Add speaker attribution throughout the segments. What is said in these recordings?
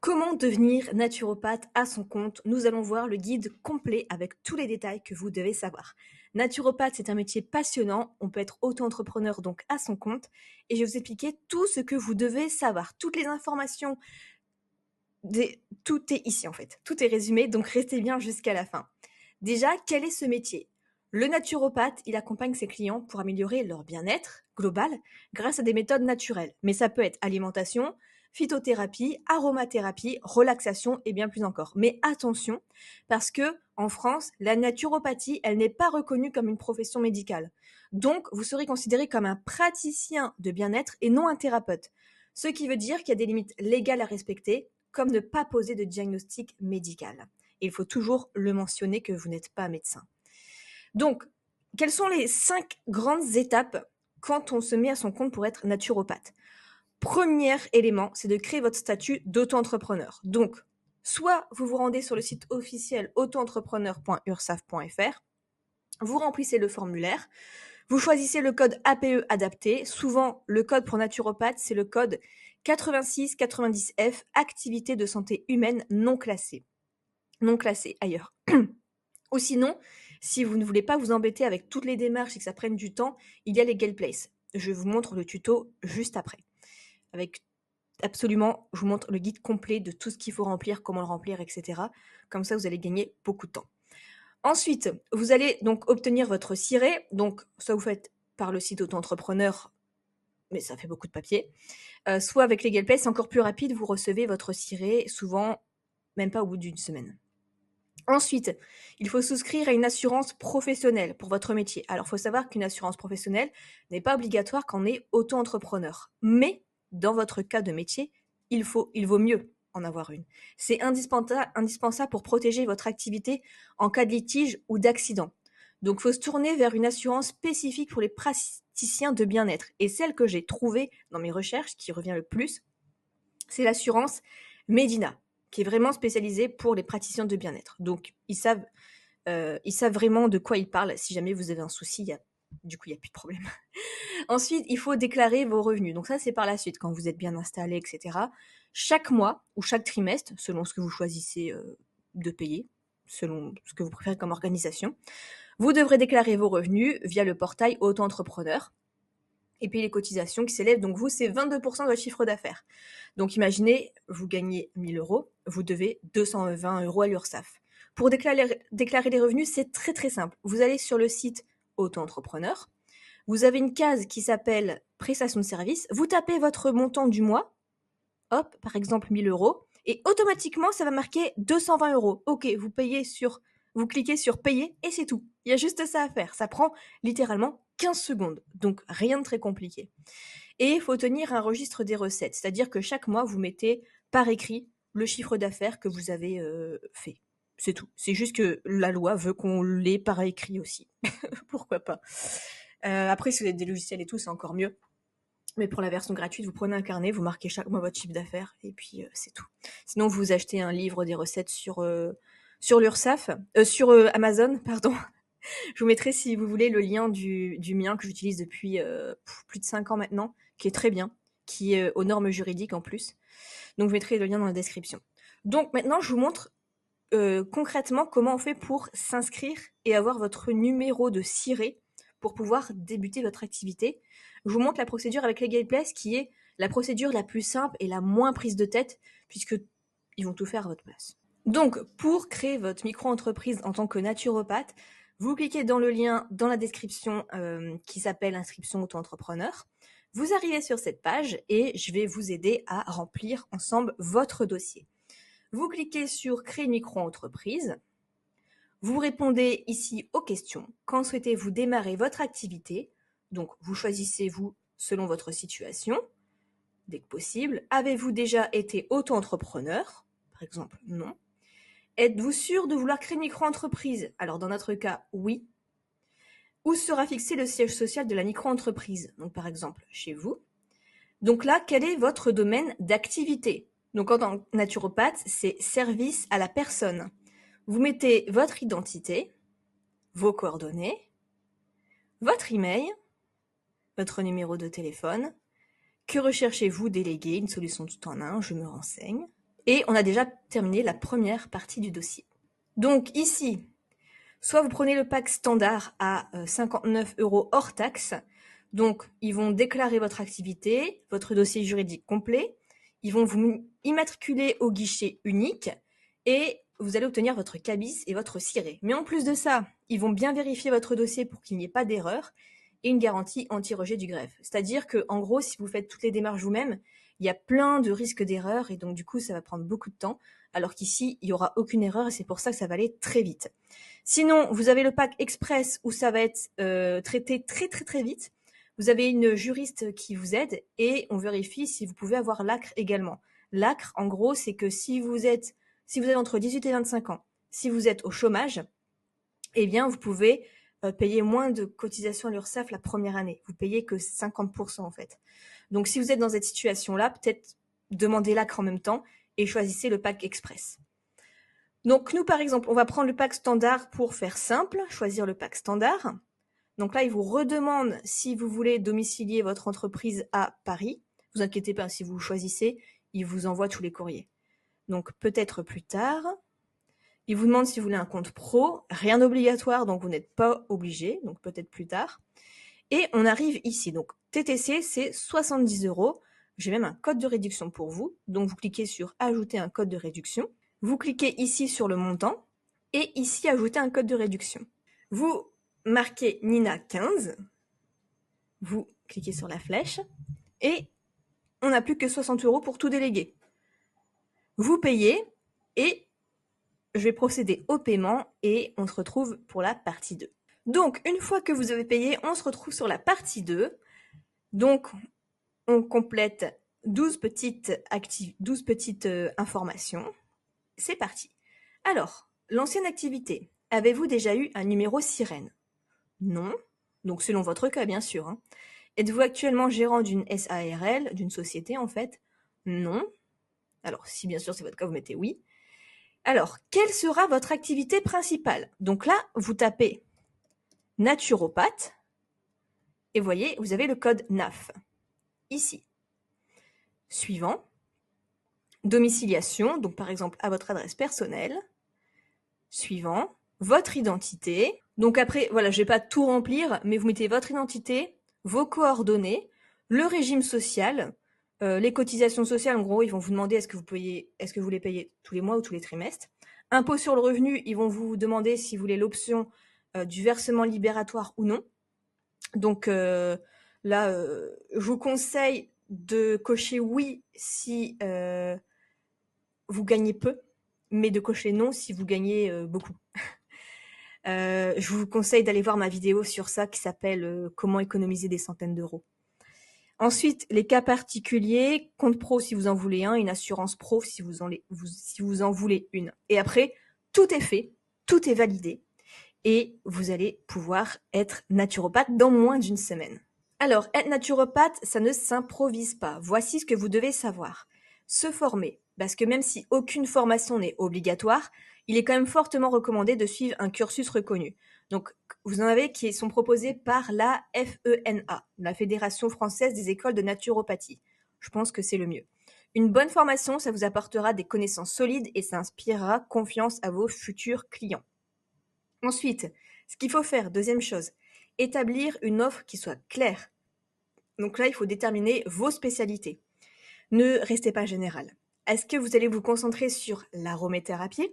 Speaker 1: Comment devenir naturopathe à son compte? Nous allons voir le guide complet avec tous les détails que vous devez savoir. Naturopathe, c'est un métier passionnant. On peut être auto-entrepreneur donc à son compte. Et je vais vous expliquer tout ce que vous devez savoir. Toutes les informations, tout est ici en fait. Tout est résumé, donc restez bien jusqu'à la fin. Déjà, quel est ce métier? Le naturopathe, il accompagne ses clients pour améliorer leur bien-être global grâce à des méthodes naturelles. Mais ça peut être alimentation, phytothérapie, aromathérapie, relaxation et bien plus encore. Mais attention, parce que en France, la naturopathie, elle n'est pas reconnue comme une profession médicale. Donc, vous serez considéré comme un praticien de bien-être et non un thérapeute. Ce qui veut dire qu'il y a des limites légales à respecter, comme ne pas poser de diagnostic médical. Et il faut toujours le mentionner que vous n'êtes pas médecin. Donc, quelles sont les 5 grandes étapes quand on se met à son compte pour être naturopathe? Premier élément, c'est de créer votre statut d'auto-entrepreneur. Donc, soit vous vous rendez sur le site officiel autoentrepreneur.ursaf.fr, vous remplissez le formulaire, vous choisissez le code APE adapté. Souvent, le code pour naturopathe, c'est le code 8690F, activité de santé humaine non classée. Non classée ailleurs. Ou sinon, si vous ne voulez pas vous embêter avec toutes les démarches et que ça prenne du temps, il y a Legal Place. Je vous montre le tuto juste après. Avec absolument, je vous montre le guide complet de tout ce qu'il faut remplir, comment le remplir, etc. Comme ça, vous allez gagner beaucoup de temps. Ensuite, vous allez donc obtenir votre ciré. Donc, soit vous faites par le site auto-entrepreneur, mais ça fait beaucoup de papier. Soit avec Legal Place, c'est encore plus rapide. Vous recevez votre ciré, souvent même pas au bout d'une semaine. Ensuite, il faut souscrire à une assurance professionnelle pour votre métier. Alors, il faut savoir qu'une assurance professionnelle n'est pas obligatoire quand on est auto-entrepreneur. Mais, dans votre cas de métier, il vaut mieux en avoir une. C'est indispensable pour protéger votre activité en cas de litige ou d'accident. Donc, il faut se tourner vers une assurance spécifique pour les praticiens de bien-être. Et celle que j'ai trouvée dans mes recherches, qui revient le plus, c'est l'assurance Medina, qui est vraiment spécialisée pour les praticiens de bien-être. Donc, ils savent vraiment de quoi ils parlent. Si jamais vous avez un souci, il n'y a plus de problème. Ensuite, il faut déclarer vos revenus. Donc ça, c'est par la suite, quand vous êtes bien installé, etc. Chaque mois ou chaque trimestre, selon ce que vous choisissez de payer, selon ce que vous préférez comme organisation, vous devrez déclarer vos revenus via le portail auto-entrepreneur. Et puis les cotisations qui s'élèvent, donc vous, c'est 22% de votre chiffre d'affaires. Donc imaginez, vous gagnez 1000 euros, vous devez 220 euros à l'URSSAF. Pour déclarer les revenus, c'est très très simple. Vous allez sur le site auto-entrepreneur, vous avez une case qui s'appelle prestation de service, vous tapez votre montant du mois, hop, par exemple 1000 euros, et automatiquement, ça va marquer 220 euros. Ok, vous cliquez sur payer et c'est tout. Il y a juste ça à faire. Ça prend littéralement 15 secondes. Donc rien de très compliqué. Et il faut tenir un registre des recettes. C'est-à-dire que chaque mois, vous mettez par écrit le chiffre d'affaires que vous avez fait. C'est tout. C'est juste que la loi veut qu'on l'ait par écrit aussi. Pourquoi pas. Après, si vous avez des logiciels et tout, c'est encore mieux. Mais pour la version gratuite, vous prenez un carnet, vous marquez chaque mois votre chiffre d'affaires et puis c'est tout. Sinon, vous achetez un livre des recettes sur l'URSSAF, sur Amazon, pardon. Je vous mettrai, si vous voulez, le lien du mien que j'utilise depuis plus de 5 ans maintenant, qui est très bien, qui est aux normes juridiques en plus. Donc, je mettrai le lien dans la description. Donc, maintenant, je vous montre concrètement comment on fait pour s'inscrire et avoir votre numéro de ciré pour pouvoir débuter votre activité. Je vous montre la procédure avec Legal Place qui est la procédure la plus simple et la moins prise de tête puisque ils vont tout faire à votre place. Donc, pour créer votre micro-entreprise en tant que naturopathe, vous cliquez dans le lien dans la description qui s'appelle Inscription auto-entrepreneur. Vous arrivez sur cette page et je vais vous aider à remplir ensemble votre dossier. Vous cliquez sur Créer une micro-entreprise. Vous répondez ici aux questions. Quand souhaitez-vous démarrer votre activité? Donc, vous choisissez vous selon votre situation, dès que possible. Avez-vous déjà été auto-entrepreneur? Par exemple, non. Êtes-vous sûr de vouloir créer une micro-entreprise? Alors, dans notre cas, oui. Où sera fixé le siège social de la micro-entreprise? Donc, par exemple, chez vous. Donc là, quel est votre domaine d'activité? Donc, en tant que naturopathe, c'est service à la personne. Vous mettez votre identité, vos coordonnées, votre email, votre numéro de téléphone. Que recherchez-vous déléguer? Une solution tout en un, je me renseigne. Et on a déjà terminé la première partie du dossier. Donc ici, soit vous prenez le pack standard à 59 € hors taxe. Donc, ils vont déclarer votre activité, votre dossier juridique complet. Ils vont vous immatriculer au guichet unique et vous allez obtenir votre cabis et votre ciré. Mais en plus de ça, ils vont bien vérifier votre dossier pour qu'il n'y ait pas d'erreur et une garantie anti-rejet du greffe. C'est-à-dire que, en gros, si vous faites toutes les démarches vous-même, il y a plein de risques d'erreur et donc du coup, ça va prendre beaucoup de temps. Alors qu'ici, il n'y aura aucune erreur et c'est pour ça que ça va aller très vite. Sinon, vous avez le pack express où ça va être traité très très très vite. Vous avez une juriste qui vous aide et on vérifie si vous pouvez avoir l'ACRE également. L'ACRE, en gros, c'est que si vous êtes entre 18 et 25 ans, si vous êtes au chômage, eh bien, vous pouvez payer moins de cotisations à l'URSSAF la première année. Vous payez que 50% en fait. Donc, si vous êtes dans cette situation-là, peut-être demandez l'ACRE en même temps et choisissez le pack express. Donc, nous, par exemple, on va prendre le pack standard pour faire simple, choisir le pack standard. Donc là, il vous redemande si vous voulez domicilier votre entreprise à Paris. Vous inquiétez pas, si vous choisissez, il vous envoie tous les courriers. Donc peut-être plus tard. Il vous demande si vous voulez un compte pro. Rien d'obligatoire, donc vous n'êtes pas obligé. Donc peut-être plus tard. Et on arrive ici. Donc TTC, c'est 70 €. J'ai même un code de réduction pour vous. Donc vous cliquez sur ajouter un code de réduction. Vous cliquez ici sur le montant. Et ici, ajouter un code de réduction. Vous marquez Nina 15, vous cliquez sur la flèche et on n'a plus que 60 € pour tout déléguer. Vous payez et je vais procéder au paiement et on se retrouve pour la partie 2. Donc, une fois que vous avez payé, on se retrouve sur la partie 2. Donc, on complète 12 petites informations. C'est parti. Alors, l'ancienne activité, avez-vous déjà eu un numéro sirène ? Non. Donc, selon votre cas, bien sûr. Êtes-vous actuellement gérant d'une SARL, d'une société en fait ? Non. Alors, si bien sûr c'est votre cas, vous mettez oui. Alors, quelle sera votre activité principale ? Donc là, vous tapez naturopathe et voyez, vous avez le code NAF ici. Suivant, domiciliation, donc par exemple à votre adresse personnelle. Suivant, votre identité. Donc après, voilà, je ne vais pas tout remplir, mais vous mettez votre identité, vos coordonnées, le régime social, les cotisations sociales, en gros, ils vont vous demander est-ce que vous les payez tous les mois ou tous les trimestres. Impôt sur le revenu, ils vont vous demander si vous voulez l'option du versement libératoire ou non. Donc là, je vous conseille de cocher oui si vous gagnez peu, mais de cocher non si vous gagnez beaucoup. Je vous conseille d'aller voir ma vidéo sur ça qui s'appelle Comment économiser des centaines d'euros. Ensuite, les cas particuliers, compte pro si vous en voulez un, une assurance pro si vous en voulez une. Et après, tout est fait, tout est validé et vous allez pouvoir être naturopathe dans moins d'une semaine. Alors, être naturopathe, ça ne s'improvise pas. Voici ce que vous devez savoir. Se former, parce que même si aucune formation n'est obligatoire, il est quand même fortement recommandé de suivre un cursus reconnu. Donc, vous en avez qui sont proposés par la FENA, la Fédération française des écoles de naturopathie. Je pense que c'est le mieux. Une bonne formation, ça vous apportera des connaissances solides et ça inspirera confiance à vos futurs clients. Ensuite, ce qu'il faut faire, deuxième chose, établir une offre qui soit claire. Donc là, il faut déterminer vos spécialités. Ne restez pas général. Est-ce que vous allez vous concentrer sur l'aromathérapie,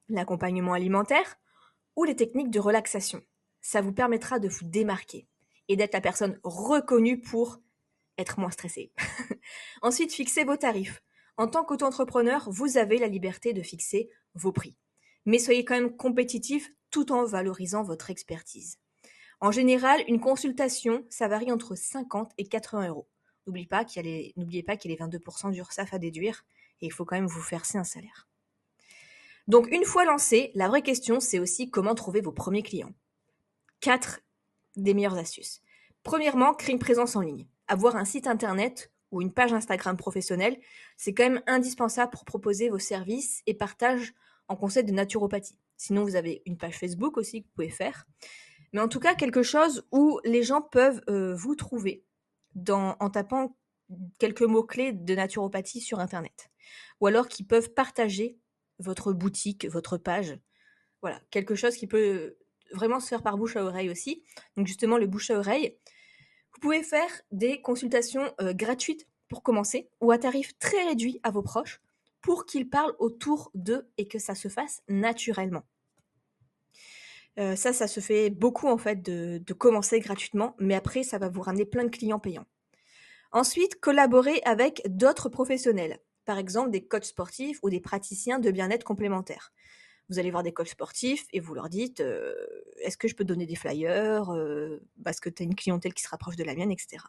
Speaker 1: l'accompagnement alimentaire ou les techniques de relaxation ? Ça vous permettra de vous démarquer et d'être la personne reconnue pour être moins stressée. Ensuite, fixez vos tarifs. En tant qu'auto-entrepreneur, vous avez la liberté de fixer vos prix. Mais soyez quand même compétitif tout en valorisant votre expertise. En général, une consultation, ça varie entre 50 et 80 €. N'oubliez pas qu'il y a les 22% d'URSSAF à déduire et il faut quand même vous verser un salaire. Donc, une fois lancé, la vraie question, c'est aussi comment trouver vos premiers clients. 4 des meilleures astuces. Premièrement, créer une présence en ligne. Avoir un site internet ou une page Instagram professionnelle, c'est quand même indispensable pour proposer vos services et partage en conseil de naturopathie. Sinon, vous avez une page Facebook aussi que vous pouvez faire. Mais en tout cas, quelque chose où les gens peuvent vous trouver en tapant quelques mots-clés de naturopathie sur Internet. ou alors qui peuvent partager votre boutique, votre page. Voilà, quelque chose qui peut vraiment se faire par bouche à oreille aussi. Donc justement, le bouche à oreille. Vous pouvez faire des consultations gratuites pour commencer, ou à tarif très réduit à vos proches, pour qu'ils parlent autour d'eux et que ça se fasse naturellement. Ça se fait beaucoup en fait de commencer gratuitement, mais après ça va vous ramener plein de clients payants. Ensuite, collaborer avec d'autres professionnels, par exemple des coachs sportifs ou des praticiens de bien-être complémentaires. Vous allez voir des coachs sportifs et vous leur dites est-ce que je peux donner des flyers parce que tu as une clientèle qui se rapproche de la mienne, etc.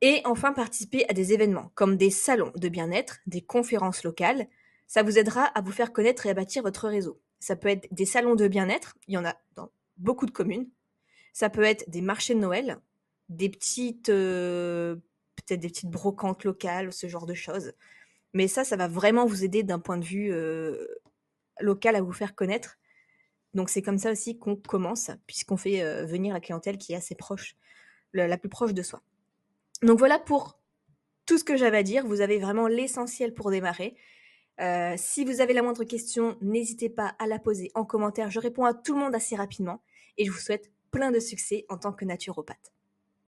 Speaker 1: Et enfin, participer à des événements comme des salons de bien-être, des conférences locales. Ça vous aidera à vous faire connaître et à bâtir votre réseau. Ça peut être des salons de bien-être, il y en a dans beaucoup de communes. Ça peut être des marchés de Noël, des petites, peut-être des petites brocantes locales, ce genre de choses. Mais ça va vraiment vous aider d'un point de vue local à vous faire connaître. Donc c'est comme ça aussi qu'on commence, puisqu'on fait venir la clientèle qui est assez proche, la plus proche de soi. Donc voilà pour tout ce que j'avais à dire. Vous avez vraiment l'essentiel pour démarrer. Si vous avez la moindre question, n'hésitez pas à la poser en commentaire. Je réponds à tout le monde assez rapidement et je vous souhaite plein de succès en tant que naturopathe.